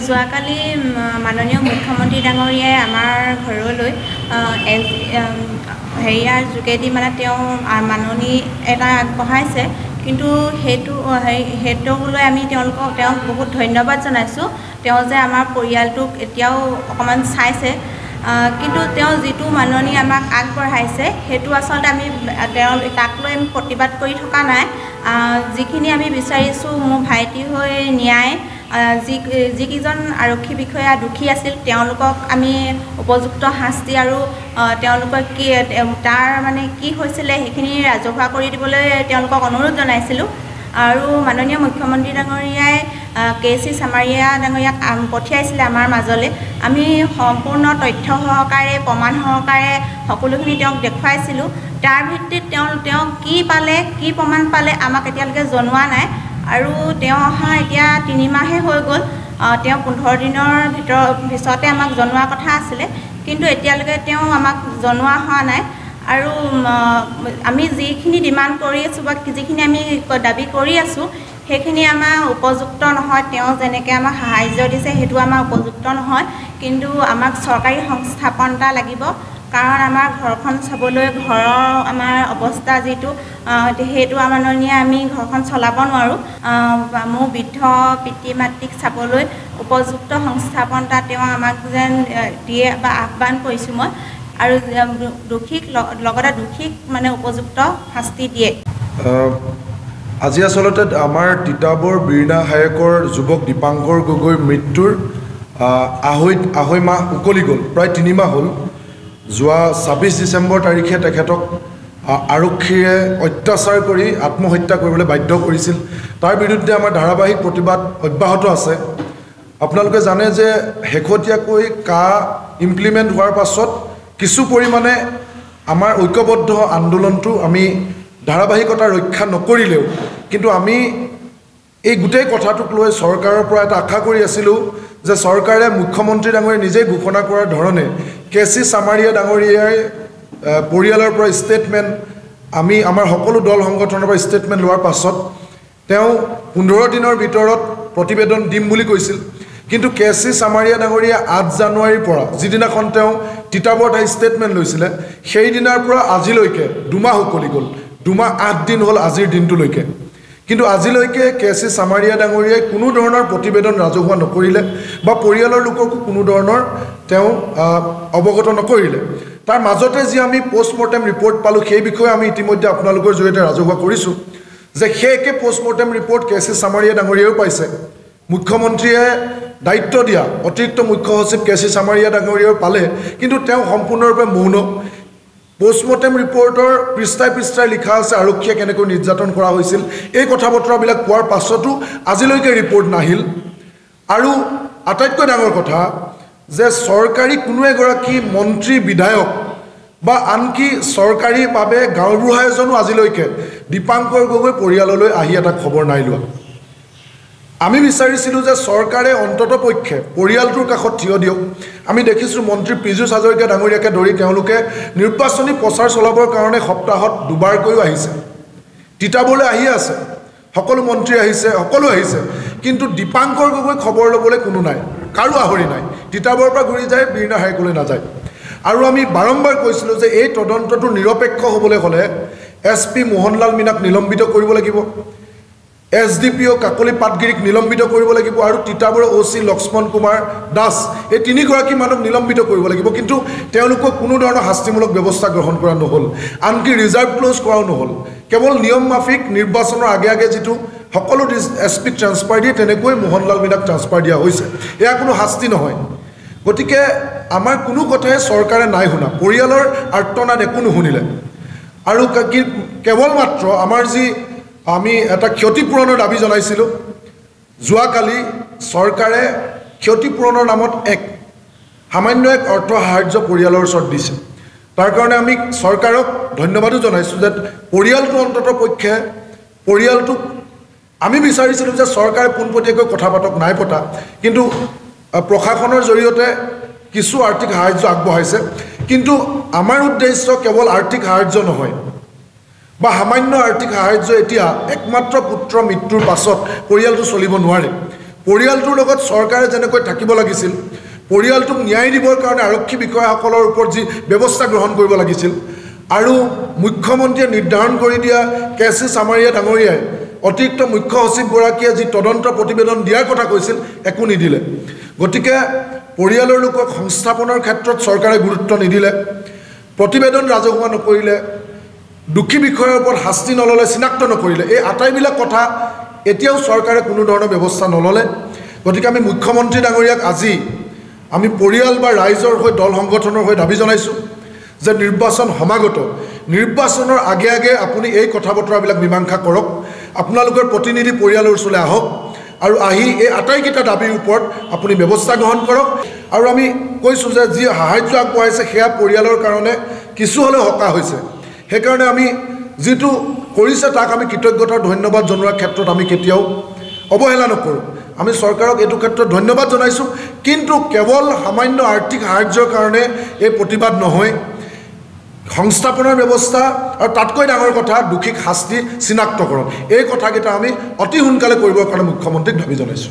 যোৱাকালি মাননীয় মুখ্যমন্ত্ৰী ডাঙৰীয়াই আমাৰ ঘৰলৈ হেৰিয়াৰ যোগেদি মানে তেওঁ মাননি এটা আগবঢ়াইছে, কিন্তু সেইটোক লৈ আমি তেওঁক বহুত ধন্যবাদ জনাইছোঁ। তেওঁ যে আমাৰ পৰিয়ালটোক এতিয়াও অকণমান চাইছে, কিন্তু তেওঁ যিটো মাননি আমাক আগবঢ়াইছে সেইটো আচলতে আমি তাক লৈ আমি প্ৰতিবাদ কৰি থকা নাই। যিখিনি আমি বিচাৰিছোঁ মোৰ ভাইটি হৈ ন্যায়, যিকেইজন আৰক্ষী বিষয়া দোষী আছিল তেওঁলোকক আমি উপযুক্ত শাস্তি আৰু তেওঁলোকক তাৰ মানে কি হৈছিলে সেইখিনি ৰাজহুৱা কৰি দিবলৈ তেওঁলোকক অনুৰোধ জনাইছিলোঁ। আৰু মাননীয় মুখ্যমন্ত্ৰী ডাঙৰীয়াই KC চামাৰীয়া ডাঙৰীয়াক পঠিয়াইছিলে আমাৰ মাজলৈ। আমি সম্পূৰ্ণ তথ্য সহকাৰে প্ৰমাণ সহকাৰে সকলোখিনি তেওঁক দেখুৱাইছিলোঁ। তাৰ ভিত্তিত তেওঁ কি পালে, কি প্ৰমাণ পালে আমাক এতিয়ালৈকে জনোৱা নাই। আৰু তেওঁ অহা এতিয়া 3 মাহে হৈ গ'ল। তেওঁ 15 দিনৰ পিছতে আমাক জনোৱাৰ কথা আছিলে, কিন্তু এতিয়ালৈকে তেওঁ আমাক জনোৱা হোৱা নাই। আৰু আমি যিখিনি ডিমাণ্ড কৰি আছোঁ বা যিখিনি আমি দাবী কৰি আছোঁ সেইখিনি আমাৰ উপযুক্ত নহয়। তেওঁ যেনেকৈ আমাক সাহাৰ্য দিছে সেইটো আমাৰ উপযুক্ত নহয়, কিন্তু আমাক চৰকাৰী সংস্থাপন এটা লাগিব। কাৰণ আমাৰ ঘৰখন চাবলৈ ঘৰৰ আমাৰ অৱস্থা যিটো সেইটো মাননীয়ে আমি ঘৰখন চলাব নোৱাৰোঁ। মোৰ বৃদ্ধ পিতৃ মাতৃক চাবলৈ উপযুক্ত সংস্থাপন এটা তেওঁ আমাক যেন দিয়ে বা আহ্বান কৰিছোঁ মই। আৰু লগতে দোষীক মানে উপযুক্ত শাস্তি দিয়ে। আজি আচলতে আমাৰ তিতাবৰ বীৰনা হায়েকৰ যুৱক দীপাংকৰ গগৈৰ মৃত্যুৰ আঢ়ৈ মাহ উকলি গ'ল, প্ৰায় 3 মাহ হ'ল। যোৱা 26 ডিচেম্বৰ তাৰিখে তেখেতক আৰক্ষীয়ে অত্যাচাৰ কৰি আত্মহত্যা কৰিবলৈ বাধ্য কৰিছিল। তাৰ বিৰুদ্ধে আমাৰ ধাৰাবাহিক প্ৰতিবাদ অব্যাহত আছে। আপোনালোকে জানে যে শেহতীয়াকৈ ইমপ্লিমেণ্ট হোৱাৰ পাছত কিছু পৰিমাণে আমাৰ ঐক্যবদ্ধ আন্দোলনটো আমি ধাৰাবাহিকতা ৰক্ষা নকৰিলেও, কিন্তু আমি এই গোটেই কথাটোক লৈ চৰকাৰৰ পৰা এটা আশা কৰি আছিলোঁ যে চৰকাৰে মুখ্যমন্ত্ৰী ডাঙৰীয়াই নিজেই ঘোষণা কৰাৰ ধৰণে KC চামাৰীয়া ডাঙৰীয়াই পৰিয়ালৰ পৰা ষ্টেটমেণ্ট, আমি আমাৰ সকলো দল সংগঠনৰ পৰা ষ্টেটমেণ্ট লোৱাৰ পাছত তেওঁ 15 দিনৰ ভিতৰত প্ৰতিবেদন দিম বুলি কৈছিল। কিন্তু KC চামাৰীয়া ডাঙৰীয়া 8 জানুৱাৰীৰ পৰা যিদিনাখন তেওঁ তিতাবৰত আহি ষ্টেটমেণ্ট লৈছিলে সেইদিনাৰ পৰা আজিলৈকে 2 মাহ উকলি গ'ল। 2 মাহ 8 দিন হ'ল আজিৰ দিনটোলৈকে। কিন্তু আজিলৈকে KC চামাৰীয়া ডাঙৰীয়াই কোনো ধৰণৰ প্ৰতিবেদন ৰাজহুৱা নকৰিলে বা পৰিয়ালৰ লোককো কোনো ধৰণৰ তেওঁ অৱগত নকৰিলে। তাৰ মাজতে যি আমি পোষ্টমৰ্টেম ৰিপৰ্ট পালোঁ সেই বিষয়ে আমি ইতিমধ্যে আপোনালোকৰ জৰিয়তে ৰাজহুৱা কৰিছোঁ যে সেই একে পোষ্টমৰ্টেম ৰিপৰ্ট KC চামাৰীয়া ডাঙৰীয়াও পাইছে। মুখ্যমন্ত্ৰীয়ে দায়িত্ব দিয়া অতিৰিক্ত মুখ্য সচিব KC চামাৰীয়া ডাঙৰীয়াও পালে, কিন্তু তেওঁ সম্পূৰ্ণৰূপে মৌন। পোষ্টমৰ্টেম ৰিপৰ্টৰ পৃষ্ঠাই লিখা আছে আৰক্ষীয়ে কেনেকৈ নিৰ্যাতন কৰা হৈছিল। এই কথা বতৰাবিলাক পোৱাৰ পাছতো আজিলৈকে ৰিপৰ্ট নাহিল। আৰু আটাইতকৈ ডাঙৰ কথা যে চৰকাৰী কোনো এগৰাকী মন্ত্ৰী বিধায়ক বা আনকি চৰকাৰীভাৱে গাঁওবুঢ়া এজনো আজিলৈকে দীপাংকৰ গগৈ পৰিয়াললৈ আহি এটা খবৰ নাই লোৱা। আমি বিচাৰিছিলোঁ যে চৰকাৰে অন্ততপক্ষে পৰিয়ালটোৰ কাষত থিয় দিয়ক। আমি দেখিছোঁ মন্ত্ৰী পীযুষ হাজৰিকা ডাঙৰীয়াকে ধৰি তেওঁলোকে নিৰ্বাচনী প্ৰচাৰ চলাবৰ কাৰণে সপ্তাহত 2বাৰকৈও আহিছে, তিতাবৰলৈ আহি আছে, সকলো মন্ত্ৰী আহিছে, সকলো আহিছে, কিন্তু দীপাংকৰ গগৈ খবৰ ল'বলৈ কোনো নাই, কাৰো আহৰি নাই। তিতাবৰৰ পৰা ঘূৰি যায়, বীৰনা হায়েকলৈ নাযায়। আৰু আমি বাৰম্বাৰ কৈছিলোঁ যে এই তদন্তটো নিৰপেক্ষ হ'বলৈ হ'লে SP মোহনলাল মীনাক নিলম্বিত কৰিব লাগিব, SDPO কাকলি পাটগিৰিক নিলম্বিত কৰিব লাগিব, আৰু তিতাবৰৰ OC লক্ষ্মণ কুমাৰ দাস এই 3গৰাকী মানুহক নিলম্বিত কৰিব লাগিব। কিন্তু তেওঁলোকক কোনো ধৰণৰ শাস্তিমূলক ব্যৱস্থা গ্ৰহণ কৰা নহ'ল, আনকি ৰিজাৰ্ভ ক্ল'জ কৰাও নহ'ল। কেৱল নিয়ম মাফিক নিৰ্বাচনৰ আগে যিটো সকলো SPক ট্ৰান্সফাৰ দিয়ে তেনেকৈ মোহনলাল মীনাক ট্ৰান্সফাৰ দিয়া হৈছে। এয়া কোনো শাস্তি নহয়। গতিকে আমাৰ কোনো কথাই চৰকাৰে নাই শুনা, পৰিয়ালৰ আৰ্তনাদ একো নুশুনিলে। আৰু কেৱল মাত্ৰ আমাৰ যি আমি এটা ক্ষতিপূৰণৰ দাবী জনাইছিলোঁ, যোৱাকালি চৰকাৰে ক্ষতিপূৰণৰ নামত সামান্য এক অৰ্থ সাহাৰ্য পৰিয়ালৰ ওচৰত দিছে। তাৰ কাৰণে আমি চৰকাৰক ধন্যবাদো জনাইছোঁ যে পৰিয়ালটো অন্ততপক্ষে পৰিয়ালটোক আমি বিচাৰিছিলোঁ যে চৰকাৰে পোনপটীয়াকৈ কথা পাতক, নাই পতা, কিন্তু প্ৰশাসনৰ জৰিয়তে কিছু আৰ্থিক সাহাৰ্য আগবঢ়াইছে। কিন্তু আমাৰ উদ্দেশ্য কেৱল আৰ্থিক সাহাৰ্য নহয় বা সামান্য আৰ্থিক সাহাৰ্য এতিয়া একমাত্ৰ পুত্ৰ মৃত্যুৰ পাছত পৰিয়ালটো চলিব নোৱাৰে। পৰিয়ালটোৰ লগত চৰকাৰে যেনেকৈ থাকিব লাগিছিল, পৰিয়ালটোক ন্যায় দিবৰ কাৰণে আৰক্ষী বিষয়াসকলৰ ওপৰত যি ব্যৱস্থা গ্ৰহণ কৰিব লাগিছিল, আৰু মুখ্যমন্ত্ৰীয়ে নিৰ্ধাৰণ কৰি দিয়া কেচি চামাৰিয়া ডাঙৰীয়াই অতিৰিক্ত মুখ্য সচিবগৰাকীয়ে যি তদন্ত প্ৰতিবেদন দিয়াৰ কথা কৈছিল, একো নিদিলে। গতিকে পৰিয়ালৰ লোকক সংস্থাপনৰ ক্ষেত্ৰত চৰকাৰে গুৰুত্ব নিদিলে, প্ৰতিবেদন ৰাজহুৱা নকৰিলে, দোষী বিষয়ৰ ওপৰত শাস্তি নল'লে, চিনাক্ত নকৰিলে। এই আটাইবিলাক কথা এতিয়াও চৰকাৰে কোনো ধৰণৰ ব্যৱস্থা নল'লে। গতিকে আমি মুখ্যমন্ত্ৰী ডাঙৰীয়াক আজি আমি পৰিয়াল বা ৰাইজৰ হৈ দল সংগঠনৰ হৈ দাবী জনাইছোঁ যে নিৰ্বাচন সমাগত, নিৰ্বাচনৰ আগে আগে আপুনি এই কথা বতৰাবিলাক মীমাংসা কৰক, আপোনালোকৰ প্ৰতিনিধি পৰিয়ালৰ ওচৰলৈ আহক আৰু আহি এই আটাইকেইটা দাবীৰ ওপৰত আপুনি ব্যৱস্থা গ্ৰহণ কৰক। আৰু আমি কৈছোঁ যে যি সাহায্য আগবঢ়াইছে সেয়া পৰিয়ালৰ কাৰণে কিছু হ'লেও সকাহ হৈছে। সেইকাৰণে আমি যিটো কৰিছে তাক আমি কৃতজ্ঞতাৰ ধন্যবাদ জনোৱাৰ ক্ষেত্ৰত আমি কেতিয়াও অৱহেলা নকৰোঁ। আমি চৰকাৰক এইটো ক্ষেত্ৰত ধন্যবাদ জনাইছোঁ। কিন্তু কেৱল সামান্য আৰ্থিক সাহায্যৰ কাৰণে এই প্ৰতিবাদ নহয়, সংস্থাপনৰ ব্যৱস্থা আৰু তাতকৈ ডাঙৰ কথা দোষীক শাস্তি চিনাক্তকৰণ, এই কথাকেইটা আমি অতি সোনকালে কৰিবৰ কাৰণে মুখ্যমন্ত্ৰীক দাবী জনাইছোঁ।